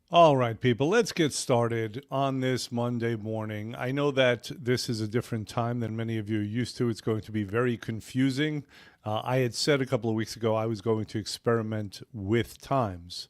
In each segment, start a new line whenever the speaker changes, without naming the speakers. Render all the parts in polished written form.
All right, people, let's get started on this Monday morning. I know that this is a different time than many of you are used to. It's going to be very confusing. I had said a couple of weeks ago I was going to experiment with times,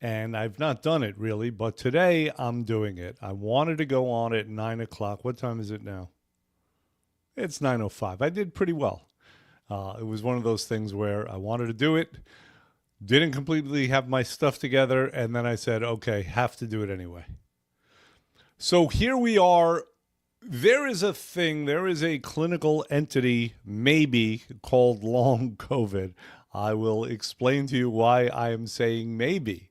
and I've not done it really, but today I'm doing it. I wanted to go on at 9 o'clock. What time is it now? It's 9:05. I did pretty well. It was one of those things where I wanted to do it, didn't completely have my stuff together, and then I said, okay, have to do it anyway. So here we are. There is a thing, there is a clinical entity, maybe, called long COVID. I will explain to you why I am saying maybe.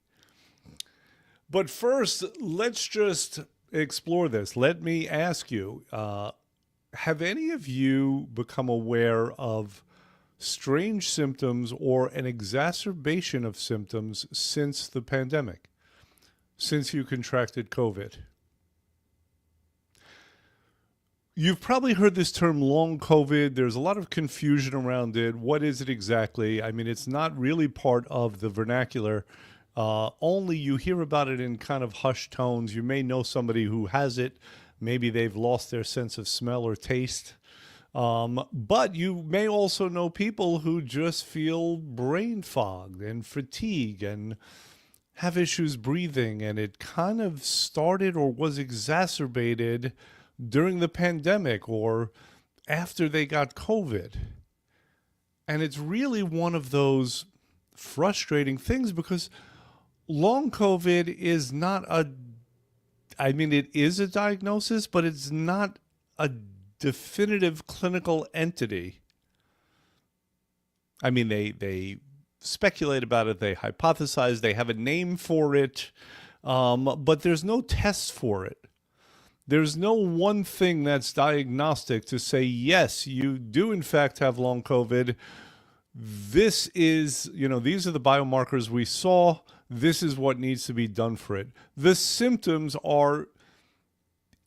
But first, let's just explore this. Let me ask you, have any of you become aware of strange symptoms or an exacerbation of symptoms since the pandemic, since you contracted COVID? You've probably heard this term long COVID. There's a lot of confusion around it. What is it exactly? I mean, it's not really part of the vernacular. Only you hear about it in kind of hushed tones. You may know somebody who has it. Maybe they've lost their sense of smell or taste. But you may also know people who just feel brain fog and fatigue and have issues breathing. And it kind of started or was exacerbated during the pandemic or after they got COVID. And it's really one of those frustrating things because long COVID is not a, I mean, it is a diagnosis, but it's not a definitive clinical entity. I mean, they speculate about it, they hypothesize, they have a name for it, but there's no tests for it. There's no one thing that's diagnostic to say, yes, you do in fact have long COVID. This is, these are the biomarkers we saw. This is what needs to be done for it. The symptoms are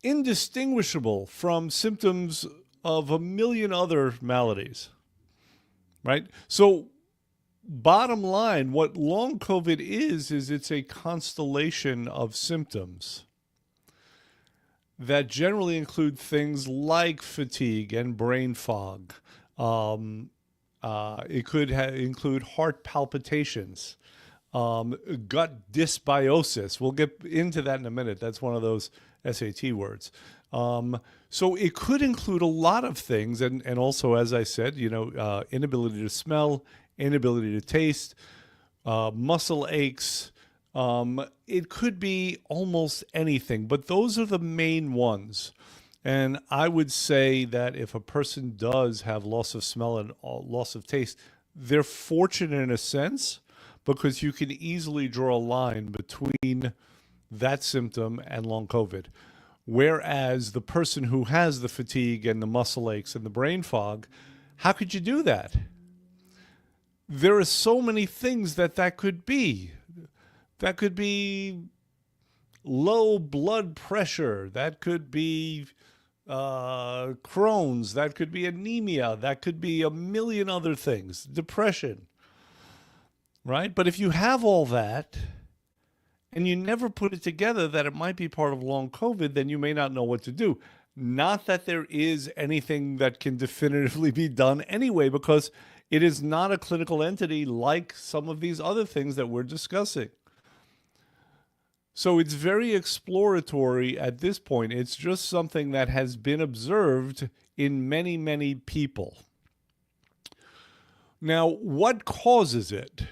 indistinguishable from symptoms of a million other maladies, right? So, bottom line, what long COVID is it's a constellation of symptoms that generally include things like fatigue and brain fog. It could include heart palpitations, gut dysbiosis. We'll get into that in a minute. That's one of those SAT words. So it could include a lot of things, and also, as I said, inability to smell, inability to taste, muscle aches. It could be almost anything, but those are the main ones. And I would say that if a person does have loss of smell and loss of taste, they're fortunate in a sense because you can easily draw a line between that symptom and long COVID. Whereas the person who has the fatigue and the muscle aches and the brain fog, how could you do that? There are so many things that could be. That could be low blood pressure. That could be Crohn's. That could be anemia. That could be a million other things. Depression, right? But if you have all that and you never put it together that it might be part of long COVID, then you may not know what to do. Not that there is anything that can definitively be done anyway, because it is not a clinical entity like some of these other things that we're discussing. So it's very exploratory at this point. It's just something that has been observed in many, many people. Now, what causes it?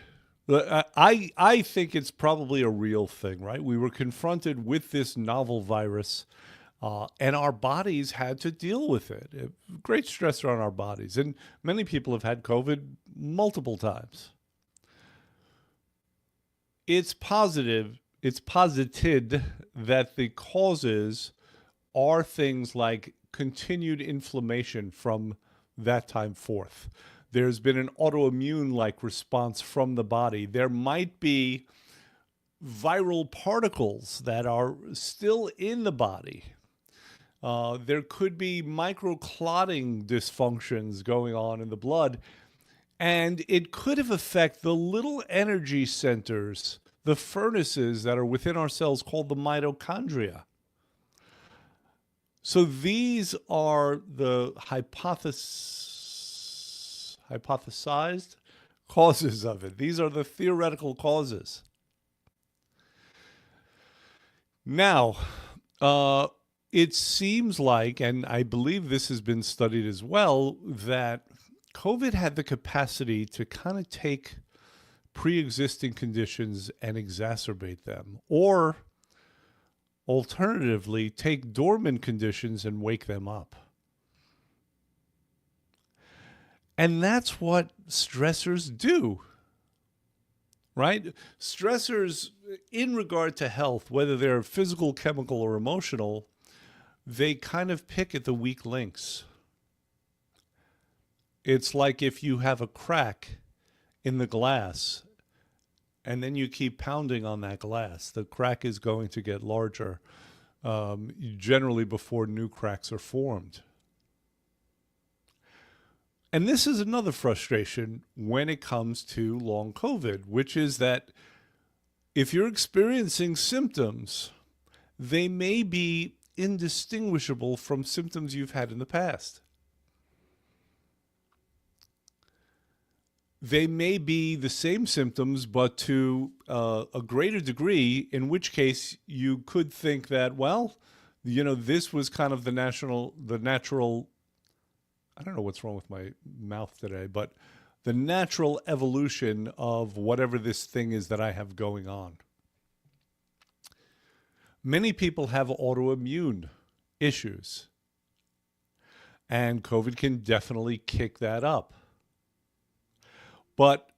I think it's probably a real thing, right? We were confronted with this novel virus, and our bodies had to deal with it. Great stressor on our bodies. And many people have had COVID multiple times. It's positive it's posited that the causes are things like continued inflammation from that time forth. There's been an autoimmune like response from the body. There might be viral particles that are still in the body. There could be microclotting dysfunctions going on in the blood, and it could have affected the little energy centers the furnaces that are within our cells called the mitochondria. So these are the hypothesized causes of it. These are the theoretical causes. Now, it seems like, and I believe this has been studied as well, that COVID had the capacity to kind of take pre-existing conditions and exacerbate them, or alternatively, take dormant conditions and wake them up. And that's what stressors do, right? Stressors, in regard to health, whether they're physical, chemical, or emotional, they kind of pick at the weak links. It's like if you have a crack in the glass and then you keep pounding on that glass, the crack is going to get larger, generally before new cracks are formed. And this is another frustration when it comes to long COVID, which is that if you're experiencing symptoms, they may be indistinguishable from symptoms you've had in the past. They may be the same symptoms, but to a greater degree, in which case you could think that, well, this was kind of the natural, I don't know what's wrong with my mouth today, but the natural evolution of whatever this thing is that I have going on. Many people have autoimmune issues, and COVID can definitely kick that up. But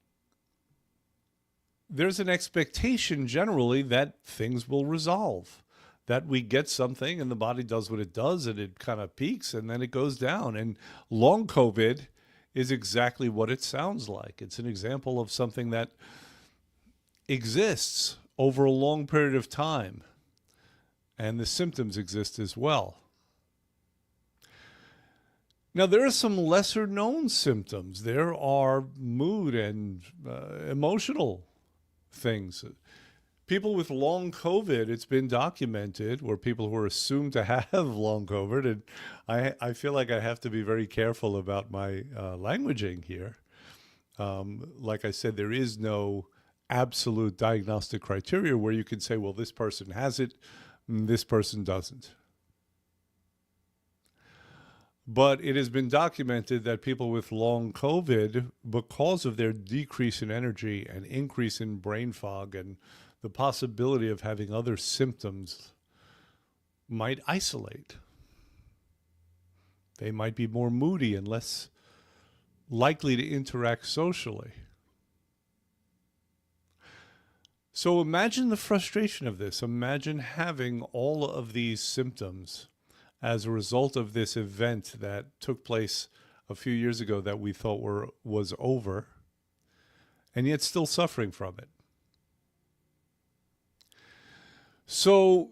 there's an expectation generally that things will resolve, that we get something and the body does what it does and it kind of peaks and then it goes down. And long COVID is exactly what it sounds like. It's an example of something that exists over a long period of time, and the symptoms exist as well. Now, there are some lesser known symptoms. There are mood and emotional things. People with long COVID, it's been documented, or people who are assumed to have long COVID, and I feel like I have to be very careful about my languaging here. Like I said, there is no absolute diagnostic criteria where you can say, well, this person has it, and this person doesn't. But it has been documented that people with long COVID, because of their decrease in energy and increase in brain fog and the possibility of having other symptoms, might isolate. They might be more moody and less likely to interact socially. So imagine the frustration of this. Imagine having all of these symptoms as a result of this event that took place a few years ago that we thought was over, and yet still suffering from it. So,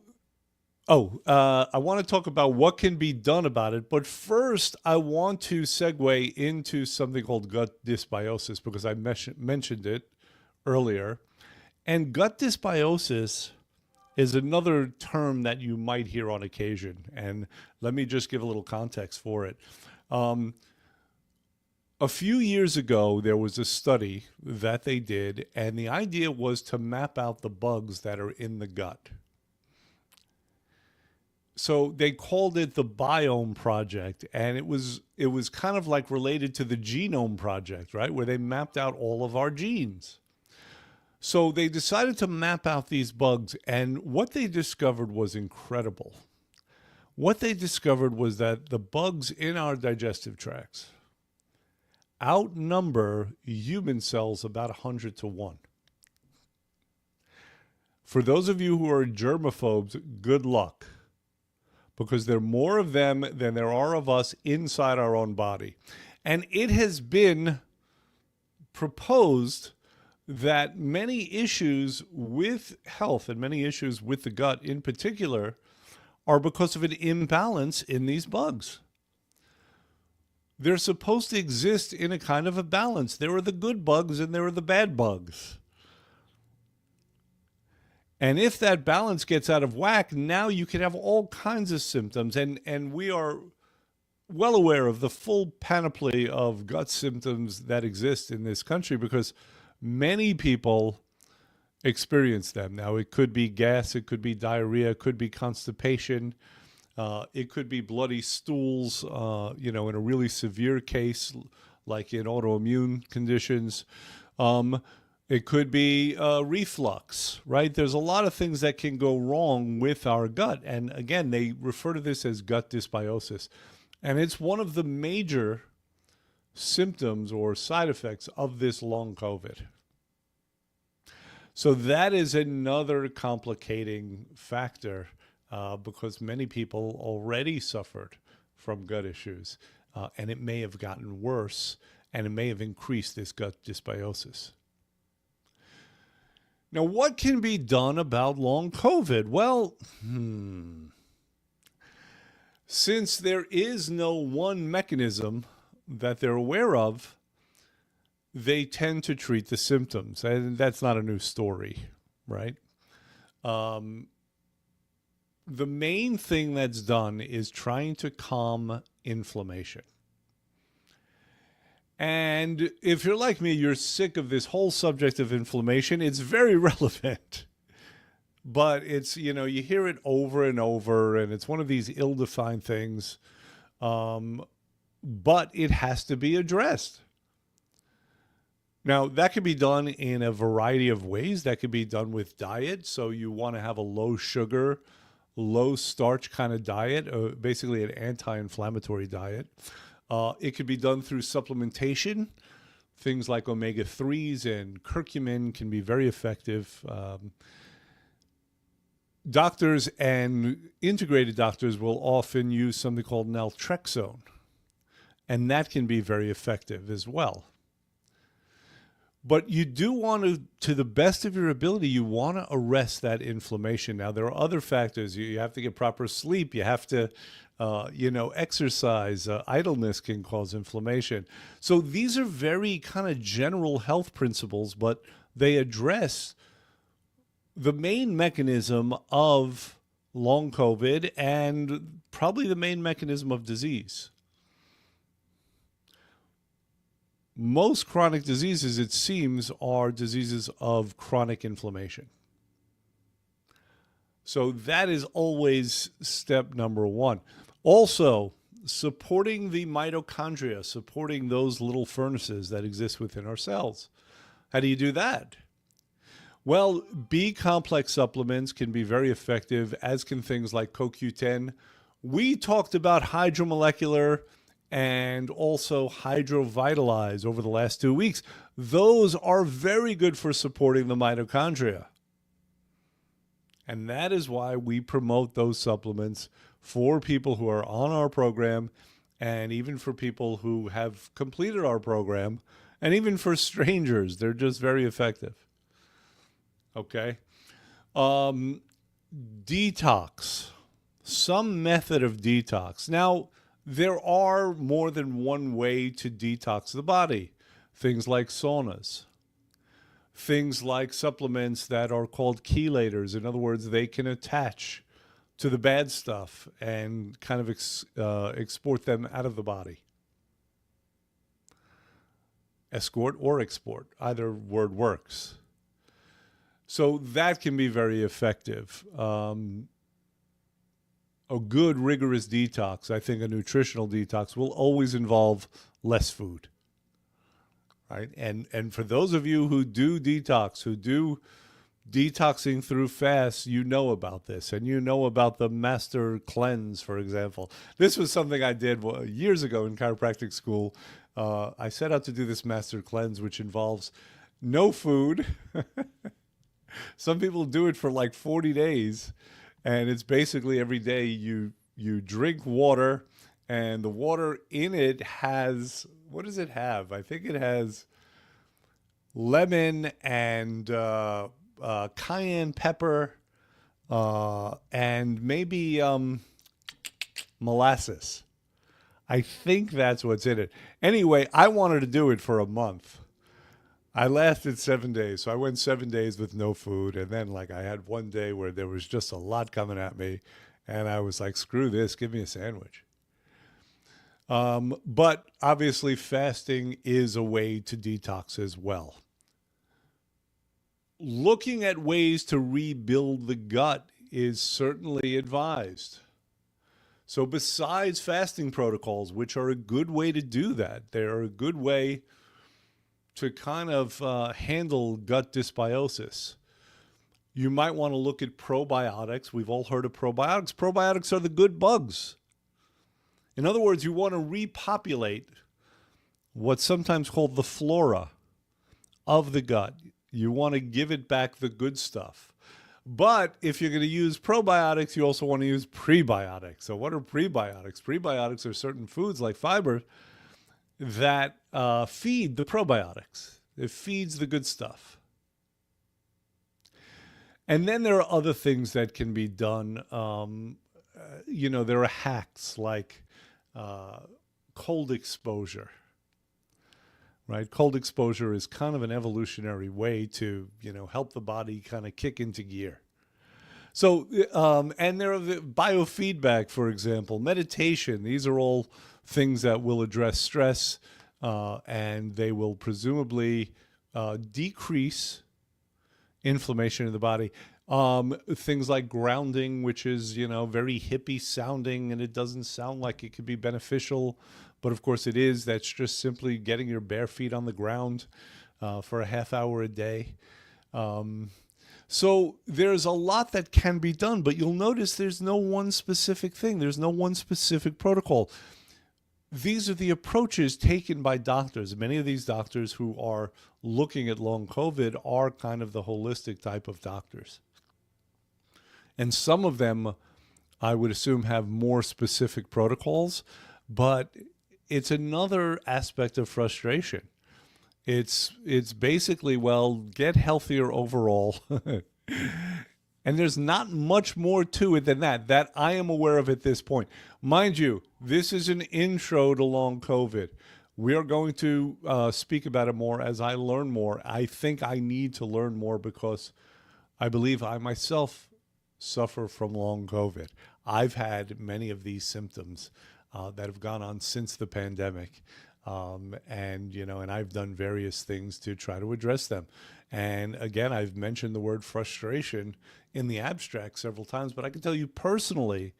I want to talk about what can be done about it, but first I want to segue into something called gut dysbiosis, because I mentioned it earlier. And gut dysbiosis is another term that you might hear on occasion. And let me just give a little context for it. A few years ago, there was a study that they did, and the idea was to map out the bugs that are in the gut. So they called it the Biome Project, and it was kind of like related to the Genome Project, right? Where they mapped out all of our genes. So they decided to map out these bugs, and what they discovered was incredible. What they discovered was that the bugs in our digestive tracts outnumber human cells about 100 to 1. For those of you who are germaphobes, good luck, because there are more of them than there are of us inside our own body. And it has been proposed that many issues with health and many issues with the gut in particular are because of an imbalance in these bugs. They're supposed to exist in a kind of a balance. There are the good bugs and there are the bad bugs. And if that balance gets out of whack, now you can have all kinds of symptoms. And we are well aware of the full panoply of gut symptoms that exist in this country because many people experience them. Now, it could be gas, it could be diarrhea, it could be constipation, it could be bloody stools, in a really severe case, like in autoimmune conditions. It could be reflux, right? There's a lot of things that can go wrong with our gut. And again, they refer to this as gut dysbiosis. And it's one of the major symptoms or side effects of this long COVID. So that is another complicating factor because many people already suffered from gut issues, and it may have gotten worse, and it may have increased this gut dysbiosis. Now, what can be done about long COVID? Well, since there is no one mechanism that they're aware of, they tend to treat the symptoms. And that's not a new story, right? The main thing that's done is trying to calm inflammation. And if you're like me, you're sick of this whole subject of inflammation. It's very relevant. But it's, you hear it over and over, and it's one of these ill-defined things. But it has to be addressed. Now, that can be done in a variety of ways. That could be done with diet. So you want to have a low sugar, low starch kind of diet, basically an anti-inflammatory diet. It could be done through supplementation. Things like omega-3s and curcumin can be very effective. Doctors and integrated doctors will often use something called naltrexone, and that can be very effective as well. But you do want to the best of your ability, you want to arrest that inflammation. Now, there are other factors. You have to get proper sleep. You have to, exercise. Idleness can cause inflammation. So these are very kind of general health principles, but they address the main mechanism of long COVID and probably the main mechanism of disease. Most chronic diseases, it seems, are diseases of chronic inflammation. So that is always step number one. Also, supporting the mitochondria, supporting those little furnaces that exist within our cells. How do you do that? Well, B complex supplements can be very effective, as can things like CoQ10. We talked about hydromolecular and also Hydrovitalize over the last 2 weeks. Those are very good for supporting the mitochondria. And that is why we promote those supplements for people who are on our program, and even for people who have completed our program, and even for strangers. They're just very effective. Okay? Detox. Some method of detox. Now, there are more than one way to detox the body. Things like saunas. Things like supplements that are called chelators. In other words, they can attach to the bad stuff and kind of export them out of the body. Escort or export. Either word works. So that can be very effective. A good, rigorous detox, I think a nutritional detox, will always involve less food, right? And for those of you who do detox, who do detoxing through fasts, you know about this, and you know about the Master Cleanse, for example. This was something I did years ago in chiropractic school. I set out to do this Master Cleanse, which involves no food. Some people do it for like 40 days. And it's basically every day you drink water, and the water in it has, what does it have? I think it has lemon and cayenne pepper and maybe molasses. I think that's what's in it. Anyway, I wanted to do it for a month. I lasted 7 days. So I went 7 days with no food. And then, like, I had one day where there was just a lot coming at me. And I was like, screw this, give me a sandwich. But obviously, fasting is a way to detox as well. Looking at ways to rebuild the gut is certainly advised. So, besides fasting protocols, which are a good way to do that, they're a good way to kind of handle gut dysbiosis. You might want to look at probiotics. We've all heard of probiotics. Probiotics are the good bugs. In other words, you want to repopulate what's sometimes called the flora of the gut. You want to give it back the good stuff. But if you're going to use probiotics, you also want to use prebiotics. So what are prebiotics? Prebiotics are certain foods like fiber that feed the probiotics. It feeds the good stuff. And then there are other things that can be done. There are hacks like cold exposure, right? Cold exposure is kind of an evolutionary way to, help the body kind of kick into gear. So, and there are the biofeedback, for example, meditation. These are all things that will address stress, and they will presumably decrease inflammation in the body. Things like grounding, which is, very hippie sounding, and it doesn't sound like it could be beneficial, but of course it is. That's just simply getting your bare feet on the ground for a half hour a day. So there's a lot that can be done, but you'll notice there's no one specific thing. There's no one specific protocol. These are the approaches taken by doctors. Many of these doctors who are looking at long COVID are kind of the holistic type of doctors. And some of them, I would assume, have more specific protocols, but it's another aspect of frustration. It's basically, well, get healthier overall. And there's not much more to it than that I am aware of at this point. Mind you, this is an intro to long COVID. We are going to speak about it more as I learn more. I think I need to learn more because I believe I myself suffer from long COVID. I've had many of these symptoms that have gone on since the pandemic. And I've done various things to try to address them. And again, I've mentioned the word frustration in the abstract several times, but I can tell you personally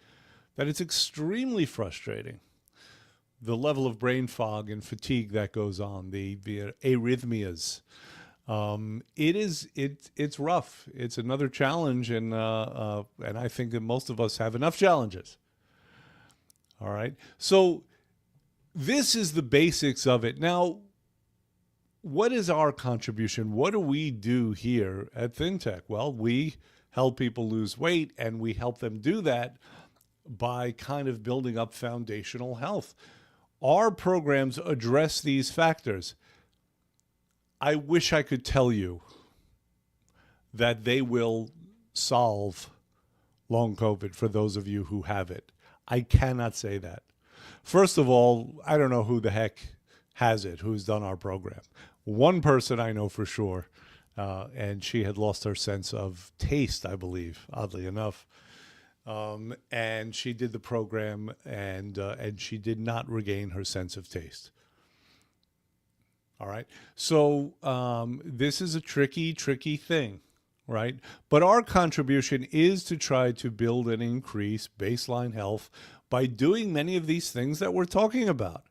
that it's extremely frustrating. The level of brain fog and fatigue that goes on, the arrhythmias. It's rough. It's another challenge, and I think that most of us have enough challenges. All right. So this is the basics of it. Now, what is our contribution? What do we do here at ThinTech? Well, we help people lose weight, and we help them do that by kind of building up foundational health. Our programs address these factors. I wish I could tell you that they will solve long COVID for those of you who have it. I cannot say that. First of all, I don't know who the heck has it, who's done our program. One person I know for sure, and she had lost her sense of taste, I believe, oddly enough. And she did the program, and she did not regain her sense of taste. All right. So this is a tricky thing, right? But our contribution is to try to build and increase baseline health by doing many of these things that we're talking about.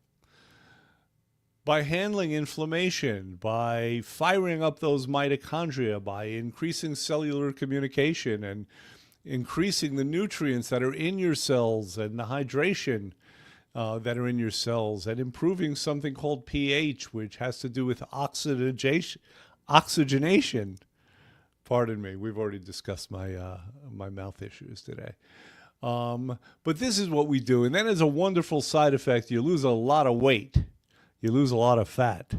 By handling inflammation, by firing up those mitochondria, by increasing cellular communication and increasing the nutrients that are in your cells and the hydration that are in your cells, and improving something called pH, which has to do with oxygenation. Pardon me, we've already discussed my mouth issues today. But this is what we do. And then as a wonderful side effect, you lose a lot of weight. You lose a lot of fat.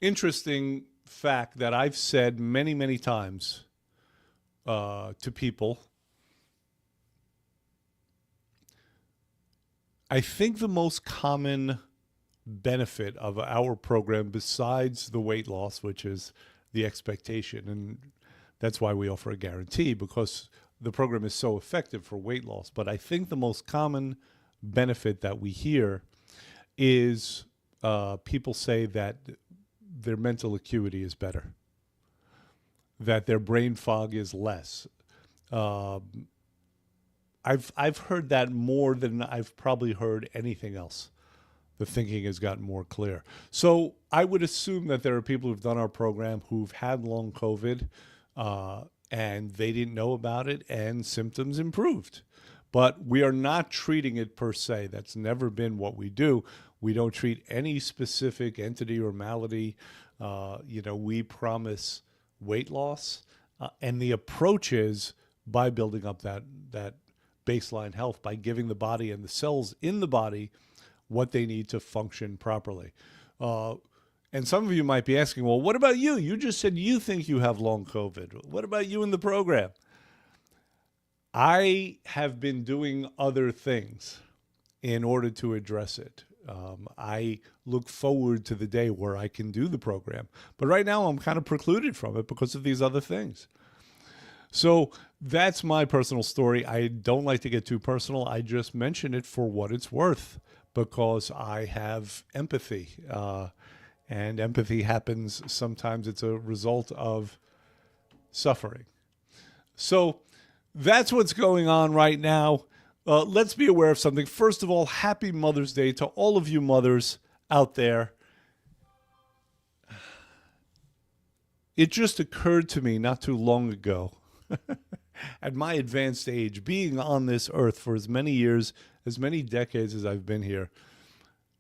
Interesting fact that I've said many, many times to people. I think the most common benefit of our program besides the weight loss, which is the expectation. And that's why we offer a guarantee, because the program is so effective for weight loss. But I think the most common benefit that we hear is people say that their mental acuity is better, that their brain fog is less. I've heard that more than I've probably heard anything else. The thinking has gotten more clear. So I would assume that there are people who've done our program who've had long COVID and they didn't know about it and symptoms improved. But we are not treating it per se. That's never been what we do. We don't treat any specific entity or malady. We promise weight loss, and the approach is by building up that baseline health, by giving the body and the cells in the body what they need to function properly. And some of you might be asking, well, what about you? You just said you think you have long COVID. What about you in the program? I have been doing other things in order to address it. I look forward to the day where I can do the program. But right now I'm kind of precluded from it because of these other things. So that's my personal story. I don't like to get too personal. I just mention it for what it's worth because I have empathy. And empathy happens, sometimes it's a result of suffering. So that's what's going on right now. Let's be aware of something. First of all, happy Mother's Day to all of you mothers out there. It just occurred to me not too long ago, at my advanced age, being on this earth for as many years, as many decades as I've been here,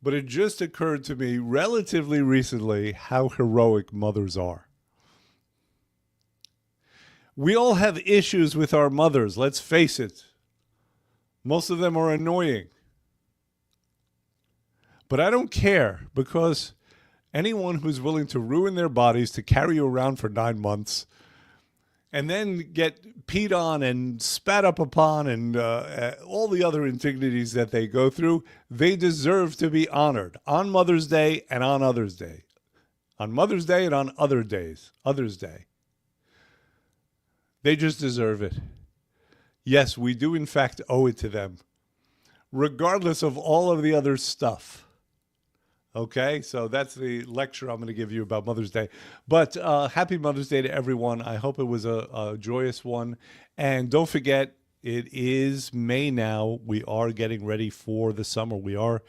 but it just occurred to me relatively recently how heroic mothers are. We all have issues with our mothers, let's face it. Most of them are annoying. But I don't care, because anyone who's willing to ruin their bodies to carry you around for 9 months and then get peed on and spat up upon and all the other indignities that they go through, they deserve to be honored on Mother's Day and on Others' Day. On Mother's Day and on other days, Others' Day. They just deserve it. Yes, we do in fact owe it to them, regardless of all of the other stuff. Okay, so that's the lecture I'm going to give you about Mother's Day. But happy Mother's Day to everyone. I hope it was a joyous one. And don't forget, it is May now. We are getting ready for the summer. We are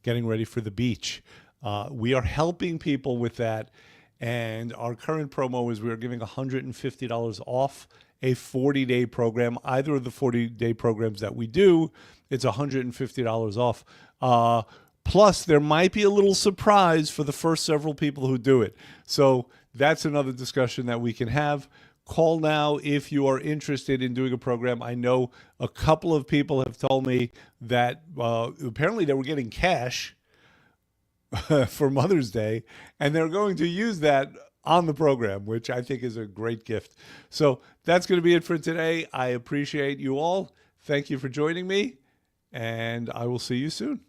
getting ready for the beach. We are helping people with that. And our current promo is we are giving $150 off a 40-day program. Either of the 40-day programs that we do, it's $150 off. Plus, there might be a little surprise for the first several people who do it. So that's another discussion that we can have. Call now if you are interested in doing a program. I know a couple of people have told me that apparently they were getting cash for Mother's Day, and they're going to use that on the program, which I think is a great gift. So that's going to be it for today. I appreciate you all. Thank you for joining me, and I will see you soon.